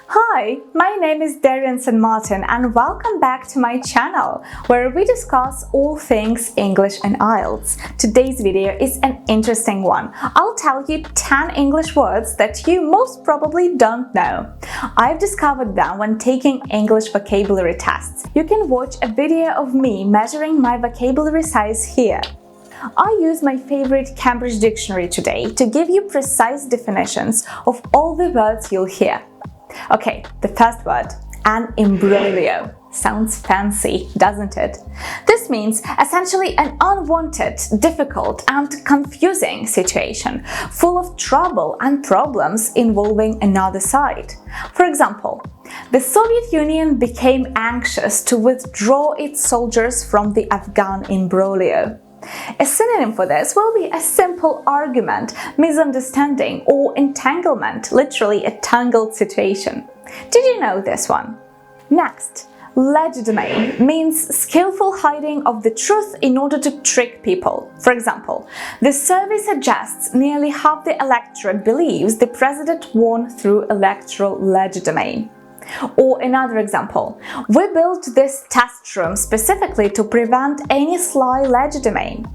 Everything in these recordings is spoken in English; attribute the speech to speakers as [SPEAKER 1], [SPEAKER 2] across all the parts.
[SPEAKER 1] Hi, my name is Darian Sandmartin and welcome back to my channel where we discuss all things English and IELTS. Today's video is an interesting one. I'll tell you 10 English words that you most probably don't know. I've discovered them when taking English vocabulary tests. You can watch a video of me measuring my vocabulary size here. I use my favorite Cambridge dictionary today to give you precise definitions of all the words you'll hear. Okay, the first word, an imbroglio. Sounds fancy, doesn't it? This means essentially an unwanted, difficult and confusing situation, full of trouble and problems involving another side. For example, the Soviet Union became anxious to withdraw its soldiers from the Afghan imbroglio. A synonym for this will be a simple argument, misunderstanding, or entanglement, literally a tangled situation. Did you know this one? Next, legerdemain means skillful hiding of the truth in order to trick people. For example, the survey suggests nearly half the electorate believes the president won through electoral legerdemain. Or another example, we built this test room specifically to prevent any sly legerdemain.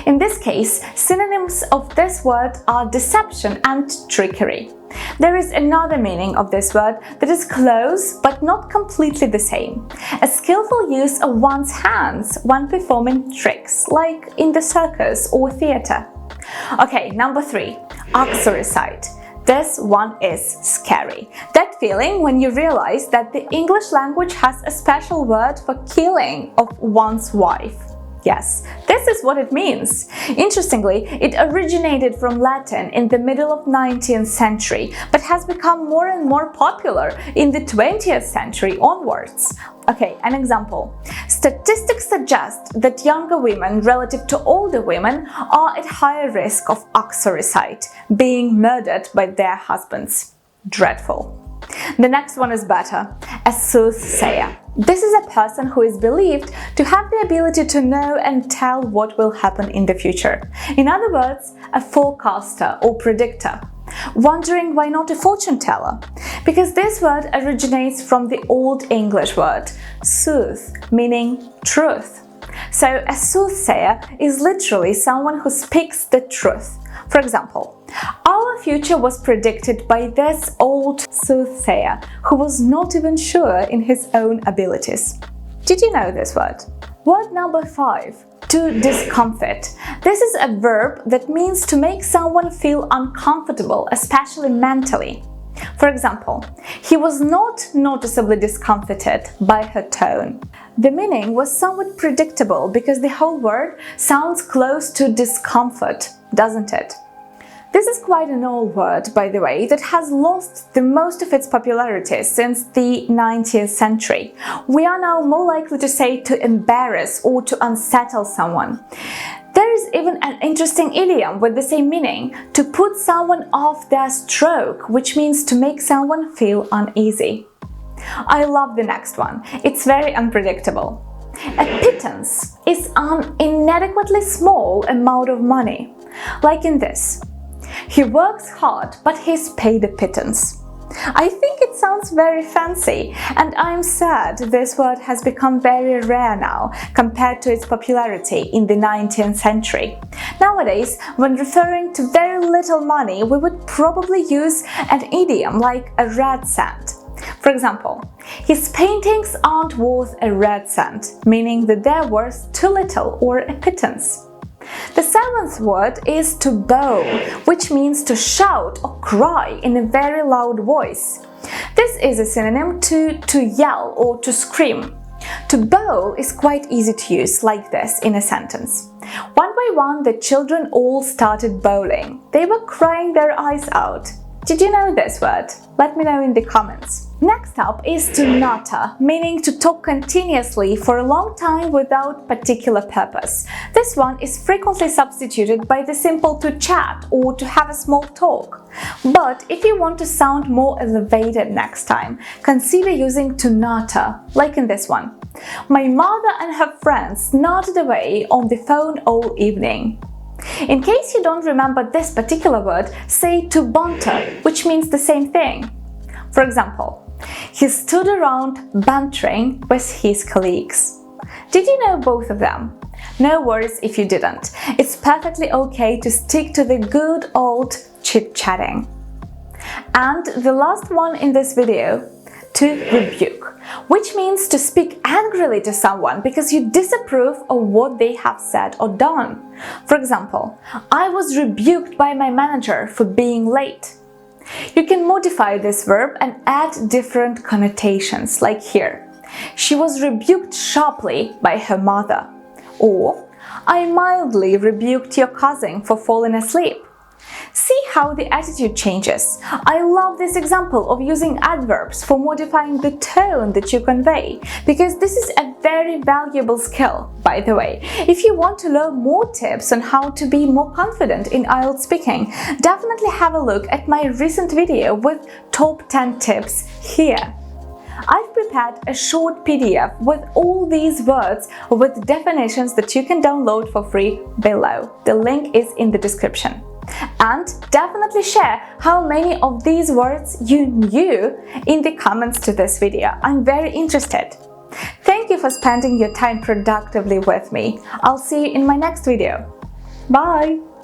[SPEAKER 1] In this case, synonyms of this word are deception and trickery. There is another meaning of this word that is close but not completely the same. A skillful use of one's hands when performing tricks, like in the circus or theatre. Okay, number 3, uxoricide. This one is scary. That feeling when you realize that the English language has a special word for killing of one's wife. Yes, this is what it means. Interestingly, it originated from Latin in the middle of 19th century, but has become more and more popular in the 20th century onwards. Okay, an example. Statistics suggest that younger women relative to older women are at higher risk of uxoricide, being murdered by their husbands. Dreadful. The next one is better. A soothsayer. This is a person who is believed to have the ability to know and tell what will happen in the future. In other words, a forecaster or predictor. Wondering why not a fortune teller? Because this word originates from the Old English word sooth, meaning truth. So a soothsayer is literally someone who speaks the truth. For example, our future was predicted by this old soothsayer who was not even sure in his own abilities. Did you know this word? Word number 5. To discomfort. This is a verb that means to make someone feel uncomfortable, especially mentally. For example, he was not noticeably discomforted by her tone. The meaning was somewhat predictable because the whole word sounds close to discomfort, doesn't it? This is quite an old word, by the way, that has lost the most of its popularity since the 19th century. We are now more likely to say to embarrass or to unsettle someone. There is even an interesting idiom with the same meaning, to put someone off their stroke, which means to make someone feel uneasy. I love the next one. It's very unpredictable. A pittance is an inadequately small amount of money. Like in this. He works hard, but he's paid a pittance. I think it sounds very fancy, and I'm sad this word has become very rare now compared to its popularity in the 19th century. Nowadays, when referring to very little money, we would probably use an idiom like a red cent. For example, his paintings aren't worth a red cent, meaning that they're worth too little or a pittance. The 7th word is to bow, which means to shout or cry in a very loud voice. This is a synonym to yell or to scream. To bow is quite easy to use like this in a sentence. One by one, the children all started bowling. They were crying their eyes out. Did you know this word? Let me know in the comments. Next up is to natter, meaning to talk continuously for a long time without particular purpose. This one is frequently substituted by the simple to chat or to have a small talk. But if you want to sound more elevated next time, consider using to natter, like in this one. My mother and her friends nattered away on the phone all evening. In case you don't remember this particular word, say to banter, which means the same thing. For example, he stood around bantering with his colleagues. Did you know both of them? No worries if you didn't. It's perfectly okay to stick to the good old chit-chatting. And the last one in this video, to rebuke, which means to speak angrily to someone because you disapprove of what they have said or done. For example, I was rebuked by my manager for being late. You can modify this verb and add different connotations, like here. She was rebuked sharply by her mother. Or, I mildly rebuked your cousin for falling asleep. See how the attitude changes. I love this example of using adverbs for modifying the tone that you convey, because this is a very valuable skill, by the way. If you want to learn more tips on how to be more confident in IELTS speaking, definitely have a look at my recent video with top 10 tips here. I've prepared a short PDF with all these words with definitions that you can download for free below. The link is in the description. And definitely share how many of these words you knew in the comments to this video. I'm very interested. Thank you for spending your time productively with me. I'll see you in my next video. Bye!